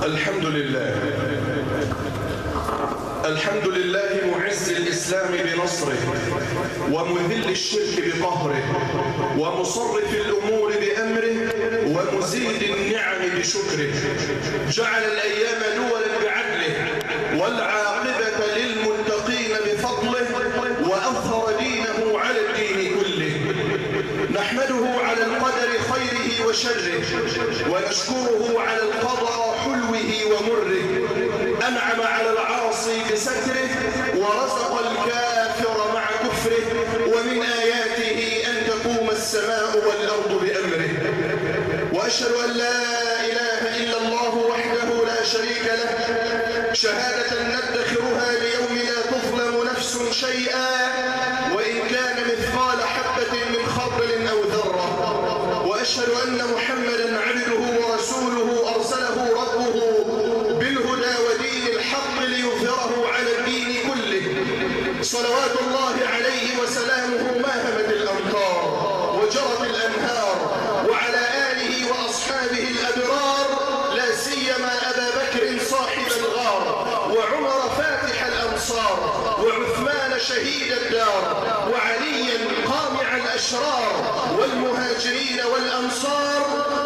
الحمد لله. الحمد لله معز الإسلام بنصره ومذل الشرك بقهره ومصرف الأمور بأمره ومزيد النعم بشكره. جعل الأيام دولا بعدله والعاقبة للمتقين بفضله وأظهر دينه على الدين كله. نحمده على القدر خيره وشره ونشكره على القضاء حلوه ومره. أنعم على العاصي بستره ورزق الكافر مع كفره. ومن آياته أن تقوم السماء والأرض بأمره. وأشهد أن لا إله إلا الله وحده لا شريك له شهادة ندخرها ليوم لا تظلم نفس شيئا وإن كان مثقال حبة من خردل أو ذرة. وأشهد أن محمدا عبده ورسوله أرسله ربه بالهدى ودين الحق ليظهره على الدين كله. صلوات الله عليه وسلامه ما همت الأمطار وجرت الأنهار وعلى آله وأصحابه الأبرار لا سيما أبا بكر صاحب الغار وعمر فاتح الأمصار وعثمان شهيد الدار وعليا قامع الأشرار والمهاجرين والأنصار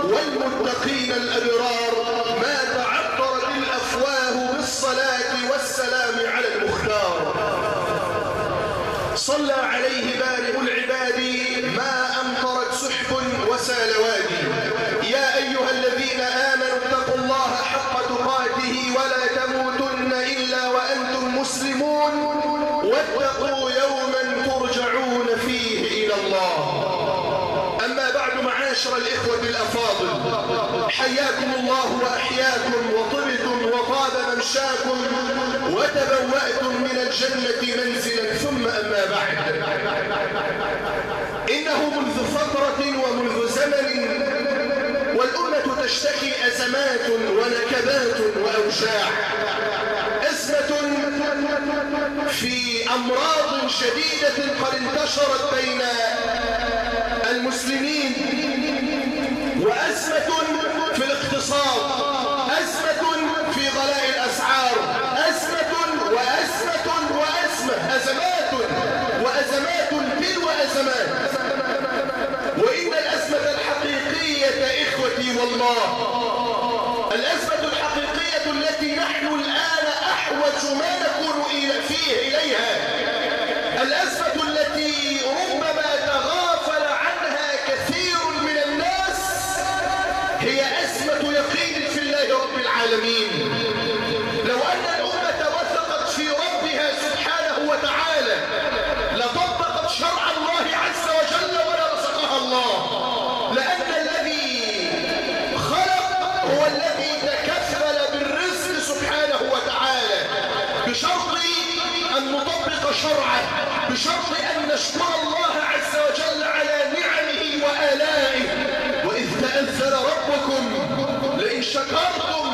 والمتقين الأبرار. ما تعطرت الأفواه بالصلاة والسلام على المختار. صلى عليه بارئ العباد ما أمطرت سحب وسال وادي. يا أيها الذين آمنوا اتقوا الله حق تقاته ولا تموتن إلا وأنتم مسلمون واتقوا يوما ترجعون فيه إلى الله. أما بعد معاشر الإخوة الأفاضل، حياكم الله وأحياكم وطبتم وطاب ممشاكم وتبوأتم من الجنة منزلا. ثم أما بعد، إنه منذ فترة ومنذ زمن والأمة تشتكي أزمات ونكبات وأوجاع. أزمة في أمراض شديدة قد انتشرت بين المسلمين، وأزمة في الاقتصاد، أزمة في غلاء الأسعار، أزمة وأزمة وأزمة، أزمات وأزمات تلو أزمات. وإن الأزمة الحقيقية إخوتي والله، الأزمة الحقيقية التي نحن الآن أحوج ما نكون فيه إليها، الأزمة التي ربما تغافل عنها كثير من الناس، هي أزمة يقين في الله رب العالمين. لو أن الأمة وثقت في ربها سبحانه وتعالى لطبقت شرع الله عز وجل ولرزقها الله، لأن الذي خلق هو الذي تكفل بالرزق سبحانه وتعالى، بشرط أن نطبق شرعه، بشرط أن نشكر الله عز وجل على نعمه وآلائه. وإذ تأذن ربكم لئن شكرتم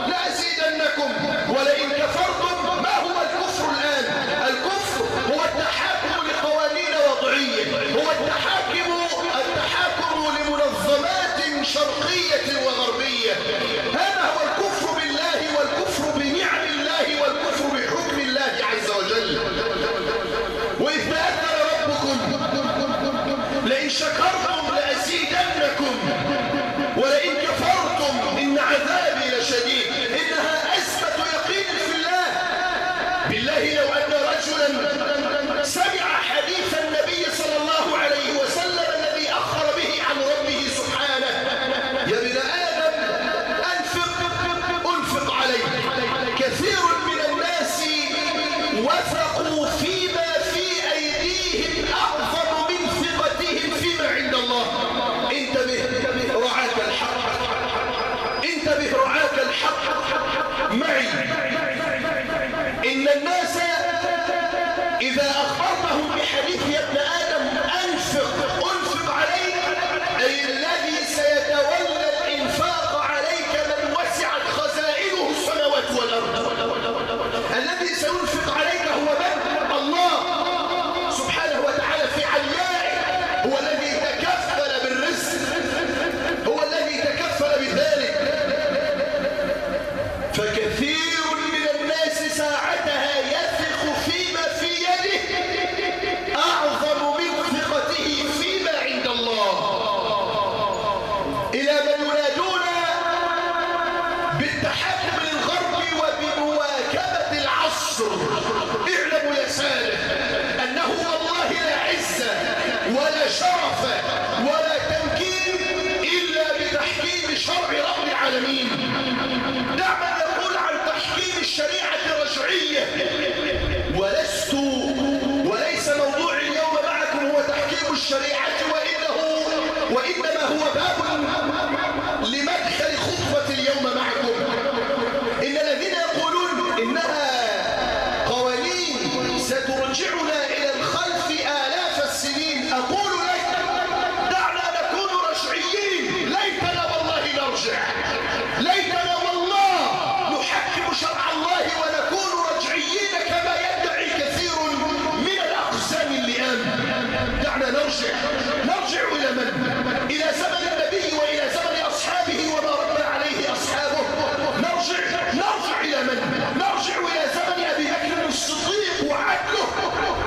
لأزيدنكم ولئن كفرتم. ما هو الكفر الآن؟ الكفر هو التحاكم لقوانين وضعية، هو التحاكم لمنظمات شرقية وغربية. هذا هو الكفر بالله والكفر بنعم الله والكفر بحكم الله عز وجل. وإذ تأذن ربكم لئن شكرتم لأزيدنكم ولئن كفرتم إن عذابي لشديد. إنها أزمة يقين في الله. بالله لو أن رجلا سمع حديث النبي صلى الله عليه وسلم الذي أخر به عن ربه سبحانه: يا ابن آدم أنفق عليك. كثير من الناس وثقوا فيما في أيديهم أعظم من ثقتهم فيما عند الله. انتبه رعاك الحق، انتبه رعاك الحق معي. إن الناس إذا أخبرتهم بحديث يا ابن آدم أنفق عليك، أي الذي سيتولى الإنفاق عليك من وسعت خزائنه السماوات والأرض. الذي سينفق عليك هو من؟ الله سبحانه وتعالى في عليائه، هو الذي تكفل بالرزق، هو الذي تكفل بذلك. ولا شرف ولا تمكين إلا بتحكيم شرع رب العالمين. دعنا نقول عن تحكيم الشريعة رجعية، وليس موضوع اليوم معكم هو تحكيم الشريعة، وإنما هو باب لمدخل خطبة اليوم معكم. إن الذين يقولون إنها قوانين سترجعنا إلى الخلف آلاف السنين، أقول لك دعنا نكون رجعيين. ليتنا والله نرجع، ليتنا والله نحكم شرع الله ونكون رجعيين كما يدعي كثير من الأقسام اللئام. دعنا نرجع إلى من؟ إلى زمن النبي وإلى زمن أصحابه وما ربى عليه أصحابه. نرجع إلى من؟ نرجع إلى زمن أبي بكر الصديق وعدله.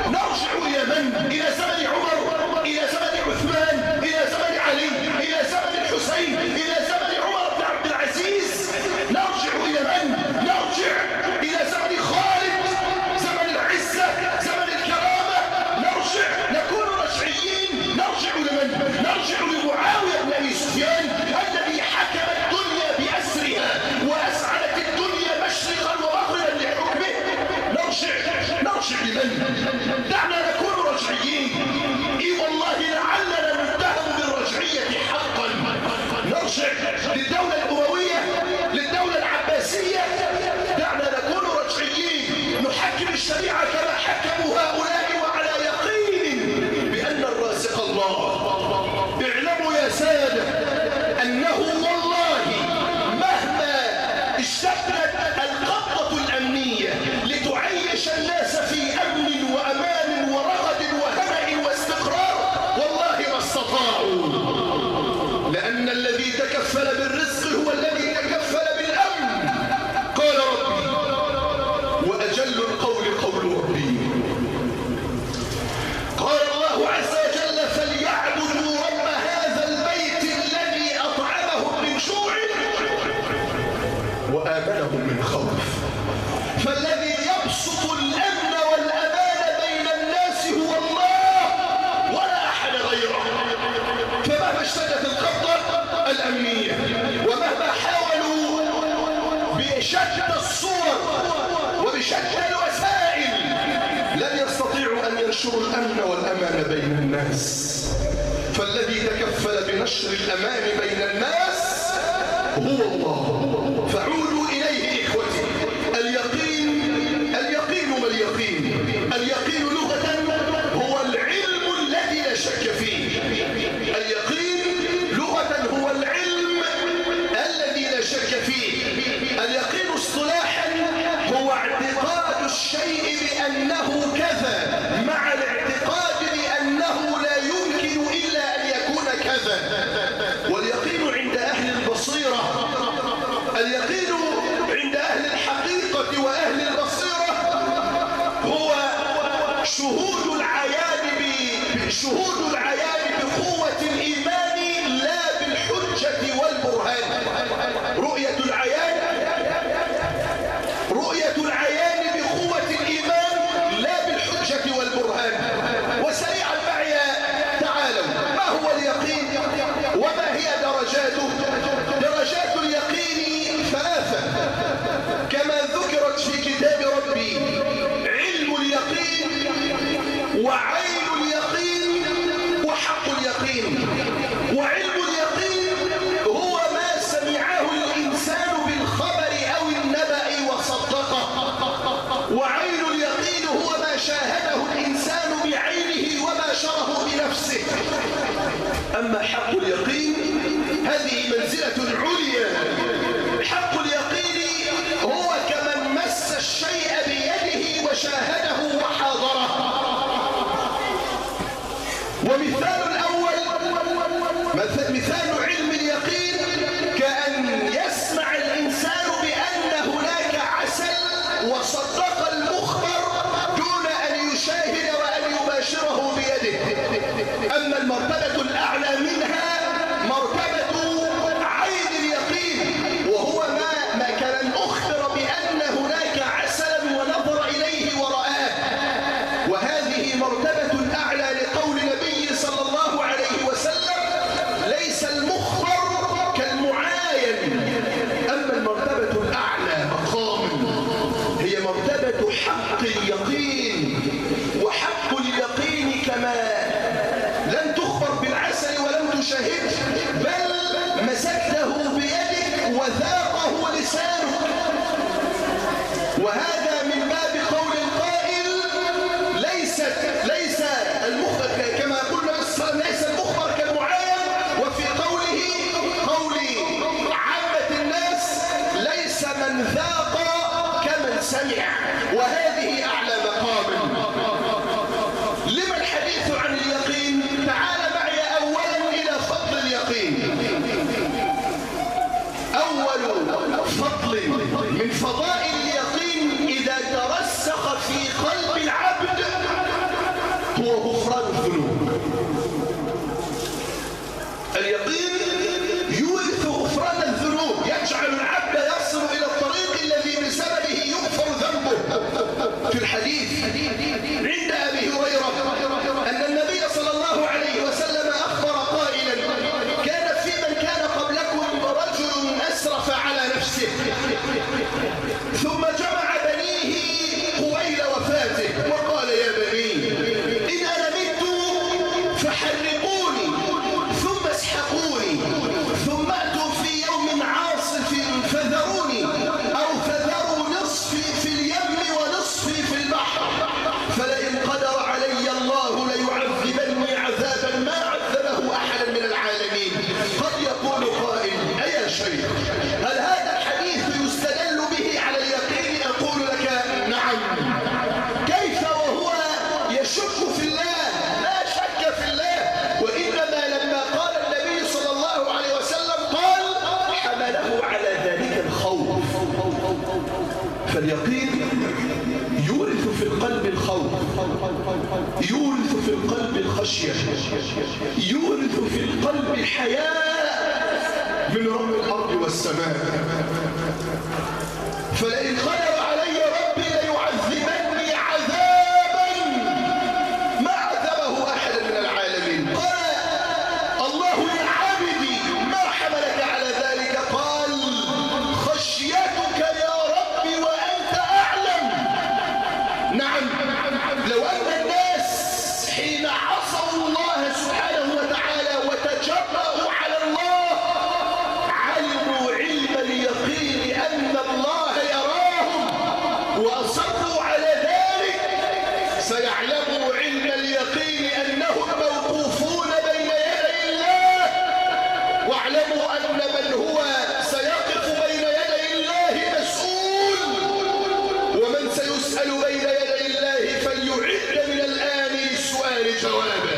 نرجع إلى من؟ إلى زمن عمر، إلى زمن عثمان، إلى زمن علي، إلى زمن الحسين، إلى زمن عمر بن عبد العزيز. نرجع إلى من؟ نرجع إلى زمن خالد، زمن العزة، زمن الكرامة. نرجع نكون رجعيين. نرجع لمن؟ نرجع لمعاوية بن أبي سفيان الذي حكم الدنيا بأسرها وأسعدت الدنيا مشرقا ومغربا لحكمه. نرجع لمن؟ دعنا نكون رجعيين. إي والله لعلنا نتهم بالرجعية حقا. نرجع للدولة الأموية، للدولة العباسية. دعنا نكون رجعيين، نحكم الشريعة كما حكموا هؤلاء وعلى يقين بأن الرازق الله. اعلموا يا سادة أنه والله مهما اشتدت القبضة الأمنية لتعيش الناس في أمن وأمان ورغد وهنأ واستقرار، والله ما استطاعوا، لأن الذي تكفل بالرزق هو الذي تكفل بالأمن. قال ربي وأجل القول قول ربي. قال الله عز وجل فليعبدوا رب هذا البيت الذي أطعمهم من جوع وآمنهم من خوف. فالذي يبسط الأمن والأمان بين الناس هو الله ولا أحد غيره. فمهما اشتدت القبضة الأمنية ومهما حاولوا بشتى الصور وبشتى الوسائل لن يستطيعوا أن ينشروا الأمن والأمان بين الناس. فالذي تكفل بنشر الأمان بين الناس هو الله. فعودوا إليه إخوتي. اليقين ما اليقين؟ اليقين لغة هو العلم الذي لا شك فيه. اليقين لغة هو العلم الذي لا شك فيه. اليقين اصطلاحا هو اعتقاد الشيء بأنه كذا مع الاعتقاد بأنه لا يمكن إلا أن يكون كذا. واليقين عند أهل البصيرة، اليقين عند أهل الحقيقة وأهل البصيرة هو شهود العيان بقوة الإيمان لا بالحجة والبرهان. رؤية العيان بقوة الإيمان لا بالحجة والبرهان. وسريعا معي تعالوا، ما هو اليقين وما هي درجاته؟ درجات اليقين ثلاثة كما ذكرت في كتاب ربي: علم اليقين وعين اليقين وحق اليقين. وعلم اليقين هو ما سمعه الإنسان بالخبر أو النبأ وصدقه. وعين اليقين هو ما شاهده الإنسان بعينه وباشره بنفسه. أما حق اليقين هذه منزلة عليا. حق اليقين هو كمن مس الشيء بيده وشاهده وحاضره. ومثال الأول مثال علم اليقين كأن يسمع الإنسان بأن هناك عسل وصدق المخبر دون أن يشاهد وأن يباشره بيده. أما المرتبة الأعلى منها وذاقه لسانه. وهذا من باب قول القائل ليس المخبر كما قلنا ليس المخبر كالمعاين، وفي قوله قول عامة الناس ليس من ذاق كمن سمع، وهذه أعلى مقام. لما الحديث عن اليقين؟ تعال معي أولا إلى فضل اليقين. أول فضل من فضائل اليقين إذا ترسخ في قلب العبد هو غفران الذنوب. اليقين يورث غفران الذنوب، يجعل العبد يصل إلى الطريق الذي بسببه يغفر ذنبه. في الحديث عند أبي هريرة أن النبي صلى الله عليه وسلم أخبر قائلا: كان في من كان قبلكم رجل أسرف على نفسه ثم جمع بنيه قبيل وفاته وقال: يا بني إن أنا مت فحرقوني ثم اسحقوني ثم أتوا في يوم عاصف فذروني أو فذروا نصفي في اليم ونصفي في البحر، فلئن قدر علي الله ليعذبني عذابا ما عذبه أحدا من العالمين. قد يقول قائل: أيا شيخ، هل هذا الحديث يستدل به على اليقين؟ أقول لك: نعم. كيف وهو يشك في الله؟ لا شك في الله، وإنما لما قال النبي صلى الله عليه وسلم قال: حمله على ذلك الخوف. فاليقين يورث في القلب الخوف، يورث في القلب الخشية، يورث في القلب الحياء من رب الأرض والسماء. فلئن قدر علي ربي ليعذبني عذابا ما عذبه أحدا من العالمين. قال الله لعبدي: ما حملك على ذلك؟ قال: خشيتك يا ربي وأنت أعلم. نعم، لو أن الناس حين عصوا الله سبحانه وتعالى وتجرأوا على الله علموا علم اليقين أن الله يراهم وأصروا على ذلك، سيعلموا علم اليقين أنهم موقوفون بين يدي الله. واعلموا أن من هو سيقف بين يدي الله مسؤول، ومن سيسأل بين يدي الله فليعد من الآن للسؤال جوابا.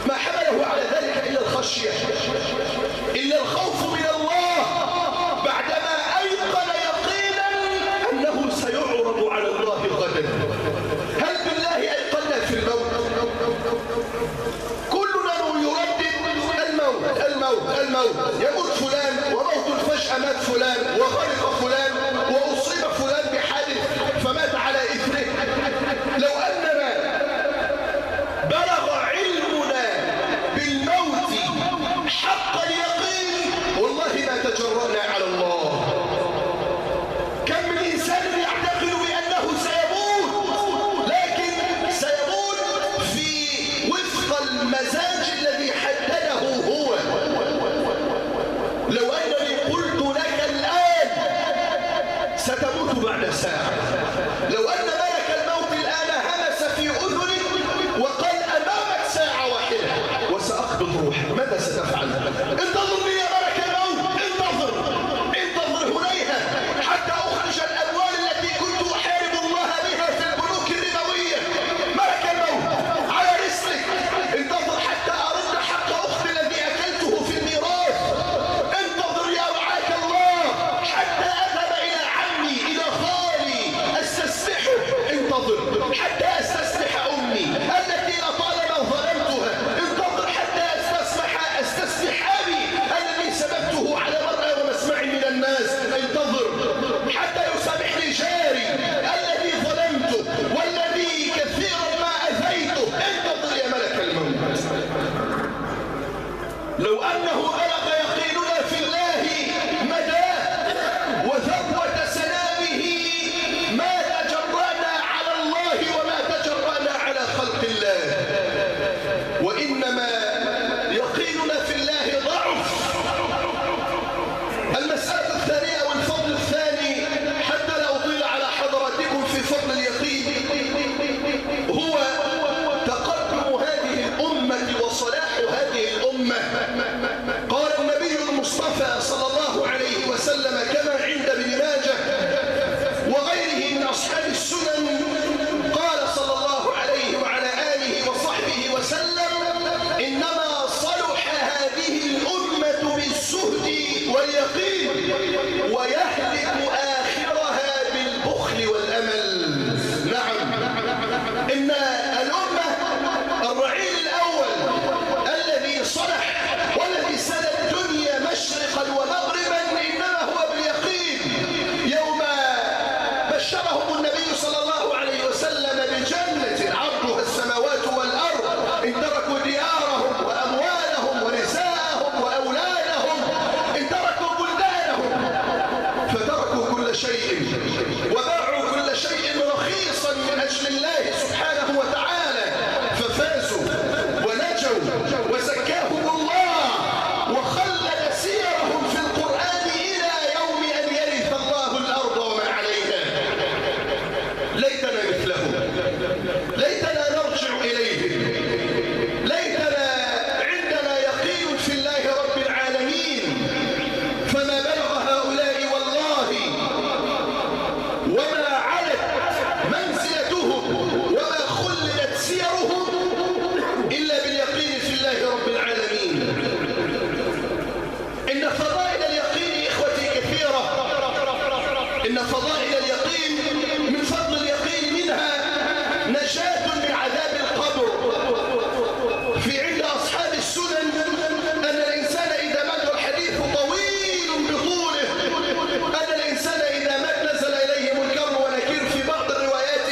ما حمله على ذلك إلا الخشية، إلا الخوف من الله، بعدما أيقن يقينا أنه سيعرض على الله غدا. هل بالله أيقنا في الموت؟ كلنا يردد الموت الموت الموت، يموت فلان وموت الفجأة، مات فلان وغرق فلان وأصيب فلان بحادث فمات على إثره. لو أننا بلغ علمنا بالموت حق اليقين والله ما تجرأنا على الله. كم من إنسان يعتقد بأنه سيموت، لكن سيموت في وفق المزاج الذي حدده هو. لو أنني قلت لك الآن ستموت بعد ساعة، لو أن ملك الموت الآن همس في أذنك وقال أمامك ساعة واحدة وسأقبض روحك، ماذا ستفعل؟ انتظرني يا ملك الموت، انتظر هنيها حتى أخرج الأموال التي كنت أحارب الله بها في البنوك الربوية. ملك الموت على رسلك، انتظر حتى أرد حق أختي الذي أكلته في الميراث. انتظر يا رعاك الله حتى أذهب إلى عمي إلى خالي أستسمحه المصطفى صلى الله عليه وسلم كما عند ابن ماجه وغيره من أصحاب السنن قال صلى الله عليه وعلى آله وصحبه وسلم إنما صلح هذه الأمة بالزهد واليقين ويهلك آخرها بالبخل والأمل. نعم، إن الأمة الرعيل الأول الذي صلح والذي سد الدنيا مشرقا ومغربا إنما هو باليقين. يوم بشرهم النبي صلى الله عليه وسلم بجنة عرضها السماوات والأرض إن تركوا ديارهم وأموالهم ونساءهم وأولادهم إن تركوا بلدانهم فتركوا كل شيء وباعوا كل شيء رخيصا من أجل الله سبحانه وتعالى ففازوا ونجوا وزكاهم الله وخلد سيرهم في القرآن إلى يوم أن يرث الله الأرض وما عليها. ليتنا مثلهم، ليتنا نرجع إليهم، ليتنا عندنا يقين في الله رب العالمين. فما بلغ هؤلاء والله وما علت منزلتهم وما خلدت سيرهم إلا باليقين في الله رب العالمين. إن فضائل اليقين إخوتي كثيرة، إن فضائل اليقين من فضل اليقين منها نجاة من عذاب القبر. في عند أصحاب السنن أن الإنسان إذا مات الحديث طويل بطوله أن الإنسان إذا مات نزل إليه منكر ونكير. في بعض الروايات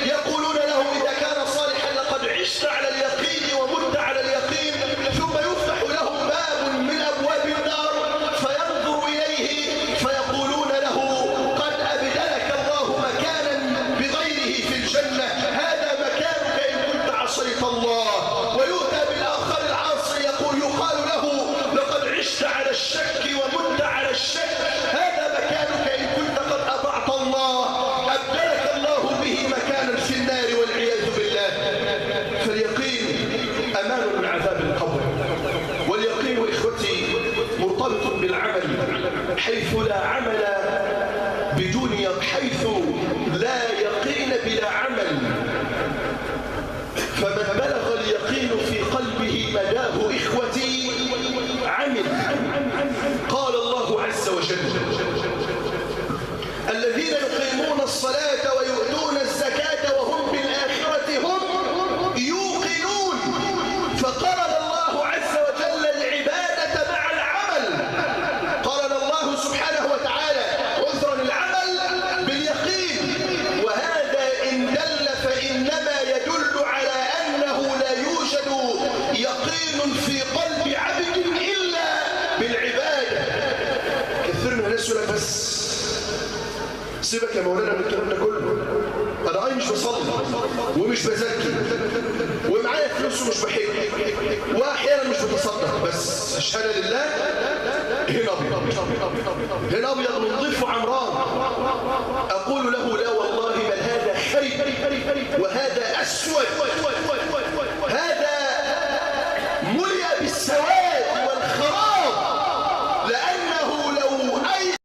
يقولون له إذا كان صالحا لقد عشت على اليقين ومت على اليقين، ثم يفتح له باب من أبواب النار فينظر إليه فيقولون له قد أبدلك الله مكانا بغيره في الجنة، هذا مكانك إن كنت عصيت الله. ويؤتى بالآخر العاصي يقال له لقد عشت على الشك ومت على الشك، هذا مكانك إن كنت قد أطعت الله، أبدلك الله به مكانا في النار والعياذ بالله. فاليقين أمان من عذاب القبر. واليقين إخوتي مرتبط بالعمل، حيث لا عمل بدون حيث لا يقين بلا عمل. فمن بلغ اليقين في قلبه مداه إخوتي عمل. قال الله عز وجل الذين يقيمون الصلاة ويؤتون الزكاة وهم بالآخرة هم يوقنون. فقرن الله عز وجل العبادة مع العمل، قرن الله سبحانه وتعالى عذرا العمل باليقين. وهذا إن دل فإنما يدل على أنه لا يوجد يقين في قلب عبد إلا بالعبادة. كثير من الناس يقول لك بس سيبك يا مولانا من الكلام ده كله، انا مش بصلي ومش بزكي ومعايا فلوس ومش بحج واحيانا مش بتصدق، بس الشهاده لله هنا ابيض، هنا ابيض ونضيف عمران. اقول له لا والله بل هذا خير وهذا اسود